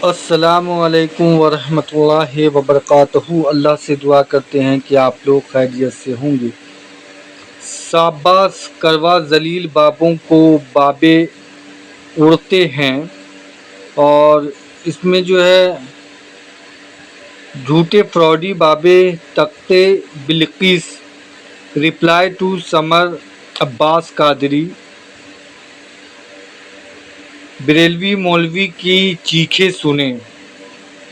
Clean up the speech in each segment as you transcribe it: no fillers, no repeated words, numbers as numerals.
السلام علیکم ورحمۃ اللہ وبرکاتہ۔ اللہ سے دعا کرتے ہیں کہ آپ لوگ خیریت سے ہوں گے۔ شاباش کروا ذلیل بابوں کو بابے اڑتے ہیں، اور اس میں جو ہے جھوٹے فراڈی بابے تختے بلقیس رپلائی ٹو سمر عباس قادری، بریلوی مولوی کی چیخیں سنیں۔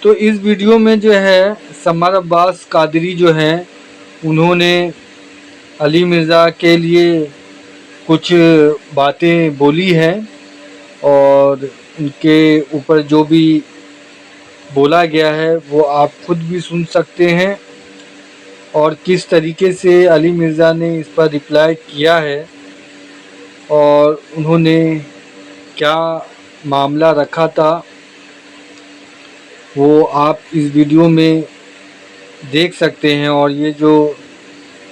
تو اس ویڈیو میں جو ہے سمر عباس قادری جو ہیں انہوں نے علی مرزا کے لیے کچھ باتیں بولی ہیں، اور ان کے اوپر جو بھی بولا گیا ہے وہ آپ خود بھی سن سکتے ہیں، اور کس طریقے سے علی مرزا نے اس پر رپلائی کیا ہے اور انہوں نے کیا معاملہ رکھا تھا، وہ آپ اس ویڈیو میں دیکھ سکتے ہیں۔ اور یہ جو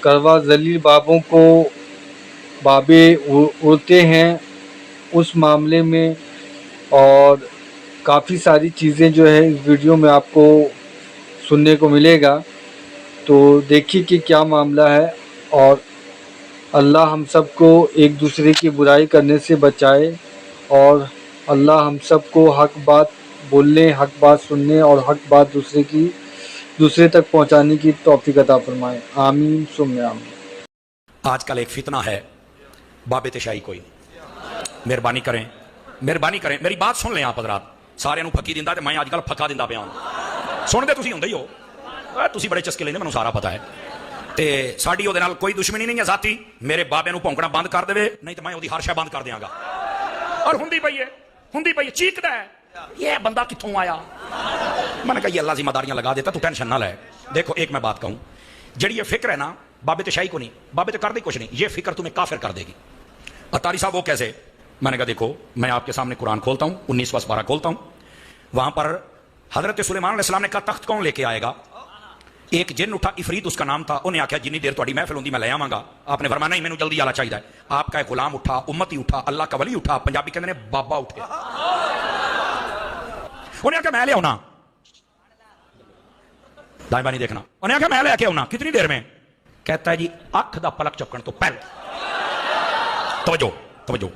کروا ذلیل بابوں کو بابے اڑتے ہیں اس معاملے میں، اور کافی ساری چیزیں جو ہے اس ویڈیو میں آپ کو سننے کو ملے گا، تو دیکھیے کہ کیا معاملہ ہے، اور اللہ ہم سب کو ایک دوسرے کی برائی کرنے سے بچائے، اور اللہ ہم سب کو حق بات بولنے، حق بات سننے اور حق بات دوسرے تک پہنچانے کی توفیق عطا فرمائے۔ آمین ثم آمین۔ آج کل ایک فتنہ ہے بابے تشائی کوئی مہربانی کریں میری بات سن لیں آپ حضرات سارے پھکی دیندا تے میں اج کل پھکا دیندا پیا ہوں سن دے تسی ہوندے ہی ہو تسی بڑے چسکے لیندے مینوں سارا پتہ ہے تے ساڈی او دے نال کوئی دشمنی نہیں ہے ذاتی میرے بابے نو بھونکنا بند کر دے نہیں تے میں اودی ہر شے بند کر دیاں گا اور ہوندی پئی ہے چیخدا ہے یہ بندہ کتھوں آیا میں نے کہا یہ اللہ ذمہ داریاں لگا دیتا تو ٹینشن نہ لے دیکھو ایک میں بات کہوں جڑی یہ فکر ہے نا بابے تشائی کو نہیں بابے تو کر دے کچھ نہیں یہ فکر تمہیں کافر کر دے گی اتاری صاحب وہ کیسے میں نے کہا دیکھو میں آپ کے سامنے قرآن کھولتا ہوں 19:12 کھولتا ہوں وہاں پر حضرت سلیمان علیہ السلام نے کہا تخت کون لے کے آئے گا ایک جن اٹھا عفریت اس کا نام تھا انہیں آخیا جنی دیر تہاڈی محفل ہوندی میں لے آواں گا آپ نے فرمایا نہیں مینوں جلدی آنا چاہیے آپ کا ایک غلام اٹھا امتی اٹھا اللہ کا ولی اٹھا پنجابی کہندے نے بابا اٹھ گیا انہیں آخیا میں لے آنا دائیں بائیں دیکھنا انہیں آخیا میں لے کے آنا کتنی دیر میں کہتا ہے جی اکھ دا پلک چپکن تو پہلے توجہ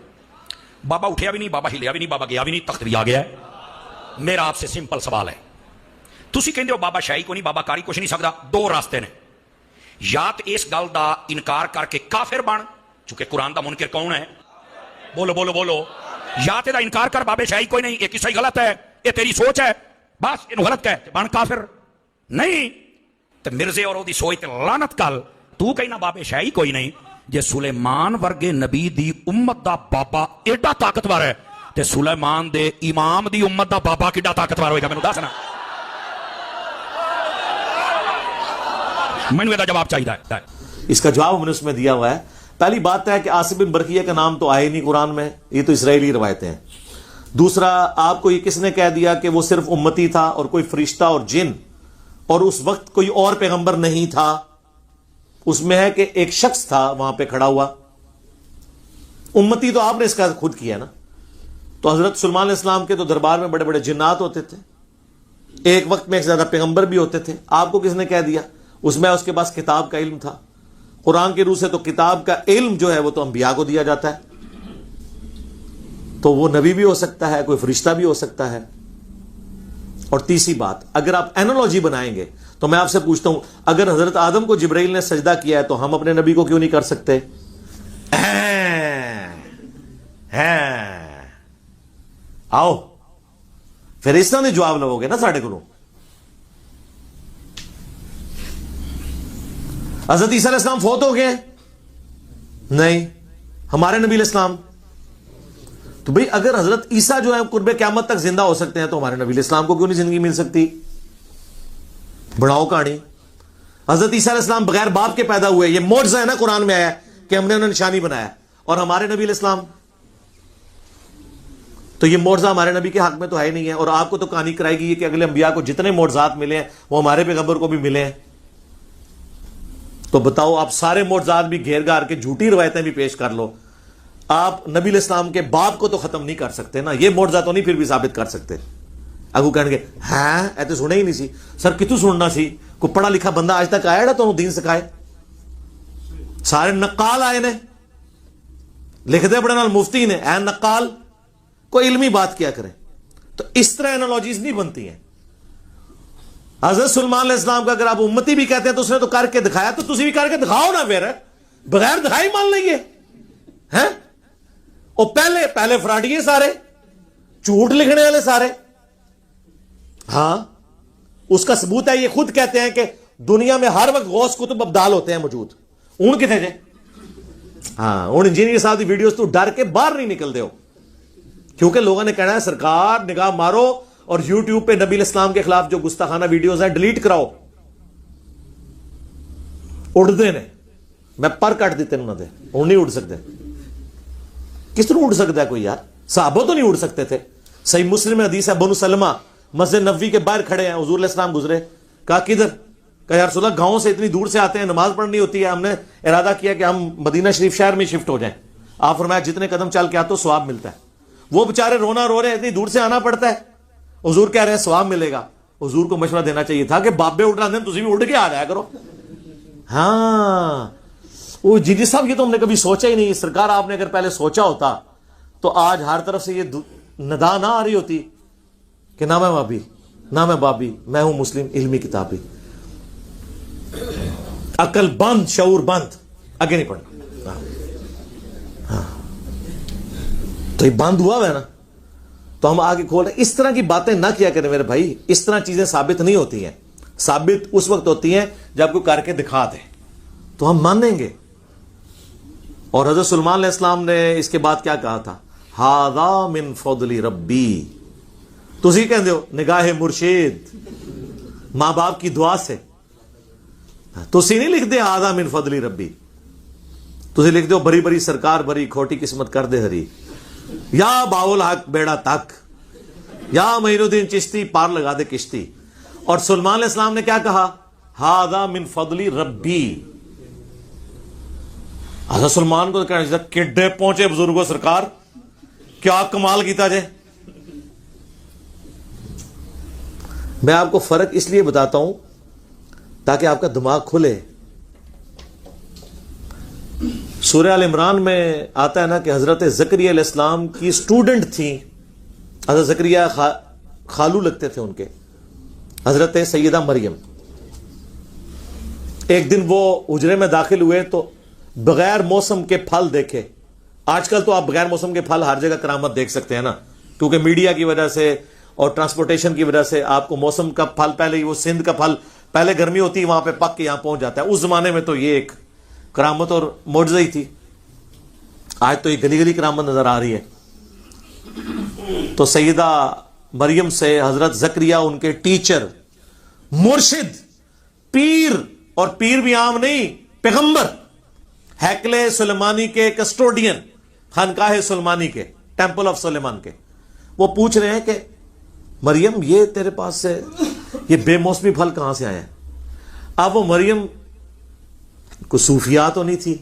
بابا اٹھیا بھی نہیں بابا ہلیا بھی نہیں بابا گیا بھی نہیں تخت بھی آ گیا ہے میرا آپ سے سمپل سوال ہے تسی کہندے ہو بابا شاہی کو نہیں بابا کاری کچھ نہیں سکتا دو راستے نے یا تو اس گل دا انکار کر کے کافر بن چونکہ قرآن دا منکر کون ہے بولو یا تے دا انکار کر بابے شاہی کوئی نہیں یہ کسا ہی غلط ہے یہ تیری سوچ ہے بس یہ غلط کہہ بن کافر نہیں تے مرزے اور دی سوچ تے لعنت کل تو کہنا بابے شاہی کوئی نہیں جے سلیمان ورگے نبی دی امت دا بابا ایڈا طاقتور ہے تے سلیمان دے امام دی امت دا بابا کیڈا طاقتور ہوئے گا مینوں دس نا مینوں دا جواب چاہیے اس کا جواب ہم نے اس میں دیا ہوا ہے پہلی بات ہے کہ عاصم بن برقیہ کا نام تو آئے نہیں قرآن میں یہ تو اسرائیلی روایتیں ہیں دوسرا آپ کو یہ کس نے کہہ دیا کہ وہ صرف امتی تھا اور کوئی فرشتہ اور جن اور اس وقت کوئی اور پیغمبر نہیں تھا اس میں ہے کہ ایک شخص تھا وہاں پہ کھڑا ہوا امتی تو آپ نے اس کا خود کیا نا تو حضرت سلیمان علیہ السلام کے تو دربار میں بڑے بڑے جنات ہوتے تھے ایک وقت میں ایک زیادہ پیغمبر بھی ہوتے تھے آپ کو کس نے کہہ دیا اس میں اس کے پاس کتاب کا علم تھا قرآن کے روح سے تو کتاب کا علم جو ہے وہ تو انبیاء کو دیا جاتا ہے تو وہ نبی بھی ہو سکتا ہے کوئی فرشتہ بھی ہو سکتا ہے اور تیسری بات اگر آپ اینالوجی بنائیں گے تو میں آپ سے پوچھتا ہوں اگر حضرت آدم کو جبرائیل نے سجدہ کیا ہے تو ہم اپنے نبی کو کیوں نہیں کر سکتے آؤ پھر اس طرح نہیں جواب لو گے نا ساڑھے کو حضرت عیسیٰ علیہ السلام فوت ہو گئے نہیں ہمارے نبی علیہ السلام تو بھئی اگر حضرت عیسیٰ جو ہے قرب قیامت تک زندہ ہو سکتے ہیں تو ہمارے نبی علیہ السلام کو کیوں نہیں زندگی مل سکتی بڑھاؤ کہانی حضرت عیسیٰ علیہ السلام بغیر باپ کے پیدا ہوئے یہ معجزہ ہے نا قرآن میں آیا کہ ہم نے انہیں نشانی بنایا اور ہمارے نبی علیہ السلام تو یہ معجزہ ہمارے نبی کے حق میں تو ہے ہی نہیں ہے اور آپ کو تو کہانی کرائے گی کہ اگلے انبیاء کو جتنے معجزات ملے ہیں وہ ہمارے پیغمبر کو بھی ملے ہیں تو بتاؤ آپ سارے معجزات بھی گھیر گھار کے جھوٹی روایتیں بھی پیش کر لو آپ نبی علیہ السلام کے باپ کو تو ختم نہیں کر سکتے نا یہ معجزہ تو نہیں پھر بھی ثابت کر سکتے اگو کہنے گے ہاں اے تے سنے ہی نہیں سی. سر کتوں سننا سی؟ کوئی پڑھا لکھا بندہ آج تک آیا تو دین سکھائے؟ سارے نقال آئے نے, لکھتے پڑھے نال مفتی نے, اے نقال کوئی علمی بات کیا کرے. تو اس طرح انالوجیز نہیں بنتی ہیں. حضرت سلیمان علیہ السلام کا اگر آپ امتی بھی کہتے ہیں تو اس نے تو کر کے دکھایا, تو تسی بھی کر کے دکھاؤ نا پھر, بغیر دکھائی مان لیں گے ہیں؟ اور پہلے فراڈیے سارے, جھوٹ لکھنے والے سارے. ہاں اس کا ثبوت ہے, یہ خود کہتے ہیں کہ دنیا میں ہر وقت غوث کتب ابدال ہوتے ہیں موجود. اون کتنے جے؟ ہاں ہوں انجینئر صاحب کی ویڈیوز تو ڈر کے باہر نہیں نکلتے ہو, کیونکہ لوگوں نے کہنا ہے سرکار نگاہ مارو اور یوٹیوب پہ نبی علیہ السلام کے خلاف جو گستاخانہ ویڈیوز ہیں ڈیلیٹ کراؤ. اڑتے نے, میں پر کٹ دیتے انہوں نے, ہوں نہیں اڑ سکتے. کس طرح اڑ سکتا ہے کوئی یار؟ صحابہ تو نہیں اڑ سکتے تھے. صحیح مسلم حدیث ہے, بنو سلمہ مسجد نبوی کے باہر کھڑے ہیں, حضور علیہ السلام گزرے, کہا کدھر؟ کہا یا رسول اللہ گاؤں سے اتنی دور سے آتے ہیں, نماز پڑھنی ہوتی ہے, ہم نے ارادہ کیا کہ ہم مدینہ شریف شہر میں شفٹ ہو جائیں. آپ فرمایا جتنے قدم چل کے آتے ہو ثواب ملتا ہے. وہ بےچارے رونا رو رہے ہیں, اتنی دور سے آنا پڑتا ہے. حضور کہہ رہے ہیں ثواب ملے گا. حضور کو مشورہ دینا چاہیے تھا کہ بابے اٹھ رہے ہیں تسی بھی اٹھ کے آ جایا کرو. ہاں وہ جی صاحب یہ تو ہم نے کبھی سوچا ہی نہیں. سرکار آپ نے اگر پہلے سوچا ہوتا تو آج ہر طرف سے یہ ندا نہ آ رہی ہوتی کہ نہ میں بابی نہ میں بابی, میں ہوں مسلم علمی کتابی. عقل بند, شعور بند, آگے نہیں پڑھنا. ہاں تو یہ بند ہوا ہے نا, تو ہم آگے کھول رہے ہیں. اس طرح کی باتیں نہ کیا کریں میرے بھائی. اس طرح چیزیں ثابت نہیں ہوتی ہیں. ثابت اس وقت ہوتی ہیں جب کوئی کر کے دکھا دے تو ہم مانیں گے. اور حضرت سلیمان علیہ السلام نے اس کے بعد کیا کہا تھا؟ ھذا من فضل ربی. تسی کہندے ہو نگاہ مرشد, ماں باپ کی دعا سے. تسی نہیں لکھتے ھذا من فضل ربی, تسی لکھتے ہو بری بری سرکار بری کھوٹی قسمت کر دے ہری, یا باول حق بیڑا تک, یا معین الدین چشتی پار لگا دے کشتی. اور سلیمان علیہ السلام نے کیا کہا؟ ھذا من فضل ربی. حضرت سلمان کو کہنا چاہیے کڈے پہنچے بزرگوں سرکار, کیا کمال کیتا جے. میں آپ کو فرق اس لیے بتاتا ہوں تاکہ آپ کا دماغ کھلے. سورہ آل عمران میں آتا ہے نا کہ حضرت زکریا علیہ السلام کی اسٹوڈنٹ تھیں. حضرت زکریا خالو لگتے تھے ان کے, حضرت سیدہ مریم. ایک دن وہ حجرے میں داخل ہوئے تو بغیر موسم کے پھل دیکھے. آج کل تو آپ بغیر موسم کے پھل ہر جگہ کرامت دیکھ سکتے ہیں نا, کیونکہ میڈیا کی وجہ سے اور ٹرانسپورٹیشن کی وجہ سے آپ کو موسم کا پھل, پہلے وہ سندھ کا پھل پہلے گرمی ہوتی ہے وہاں پہ پک کے یہاں پہنچ جاتا ہے. اس زمانے میں تو یہ ایک کرامت اور معجزہ ہی تھی. آج تو یہ گلی گلی کرامت نظر آ رہی ہے. تو سیدہ مریم سے حضرت زکریا ان کے ٹیچر, مرشد, پیر, اور پیر بھی عام نہیں پیغمبر, ہیکل سلیمانی کے کسٹوڈین, خانقاہ سلیمانی کے, ٹیمپل آف سلیمان کے, وہ پوچھ رہے ہیں کہ مریم یہ تیرے پاس سے یہ بے موسمی پھل کہاں سے آیا ہے؟ اب وہ مریم کو صوفیات تو نہیں تھی,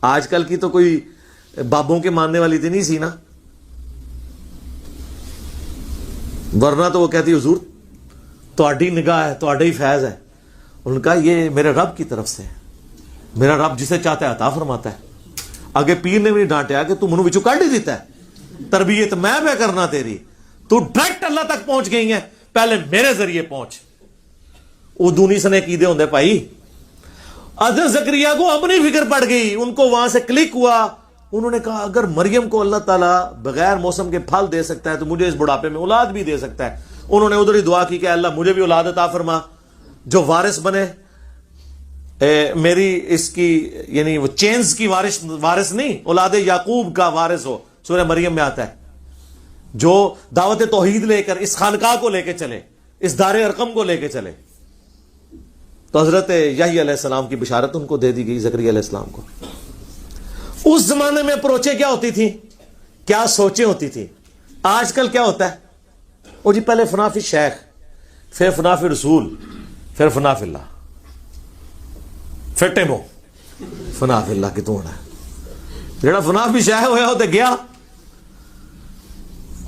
آج کل کی تو کوئی بابوں کے ماننے والی تھی نہیں سی نا, ورنہ تو وہ کہتی حضور تہاڈی نگاہ ہے, تہاڈا ہی فیض ہے. ان کا یہ میرے رب کی طرف سے ہے, میرا رب جسے چاہتا ہے عطا فرماتا ہے. آگے پیر نے بھی ڈانٹا کہ تو منو بچوں کاٹ ہی دیتا ہے, تربیت میں بے کرنا تیری, تو ڈائریکٹ اللہ تک پہنچ گئی ہے, پہلے میرے ذریعے پہنچ. وہ دونی سنے کیدے ہوندے بھائی. حضرت زکریا کو اپنی فکر پڑ گئی, ان کو وہاں سے کلک ہوا. انہوں نے کہا اگر مریم کو اللہ تعالیٰ بغیر موسم کے پھل دے سکتا ہے تو مجھے اس بڑھاپے میں اولاد بھی دے سکتا ہے. انہوں نے ادھر ہی دعا کی کہ اللہ مجھے بھی اولاد عطا فرما جو وارث بنے, میری اس کی یعنی وہ چینز کی وارث نہیں, اولاد یعقوب کا وارث ہو. سورہ مریم میں آتا ہے جو دعوت توحید لے کر اس خانقاہ کو لے کے چلے, اس دار ارقم کو لے کے چلے. تو حضرت یحییٰ علیہ السلام کی بشارت ان کو دے دی گئی, زکریا علیہ السلام کو. اس زمانے میں اپروچیں کیا ہوتی تھی, کیا سوچیں ہوتی تھی. آج کل کیا ہوتا ہے, وہ جی پہلے فنا فی شیخ, پھر فنا فی رسول, پھر فنا فی اللہ, پھر ٹیمو فنا فی اللہ کتوں ہونا ہے. جڑا فنا فی شیخ ہویا ہوتے گیا,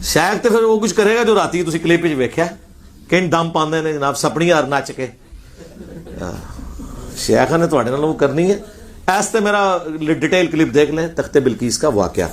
شیخ تو پھر وہ کچھ کرے گا جو راتی تسی کلپ وچ ویکھیا, کن دم پاندے نے جناب سپنی ہر نچ کے شیخ نے تھوڑے نال وہ کرنی ہے. ایس تے میرا ڈیٹیل کلپ دیکھ لیں تخت بلقیس کا واقعہ.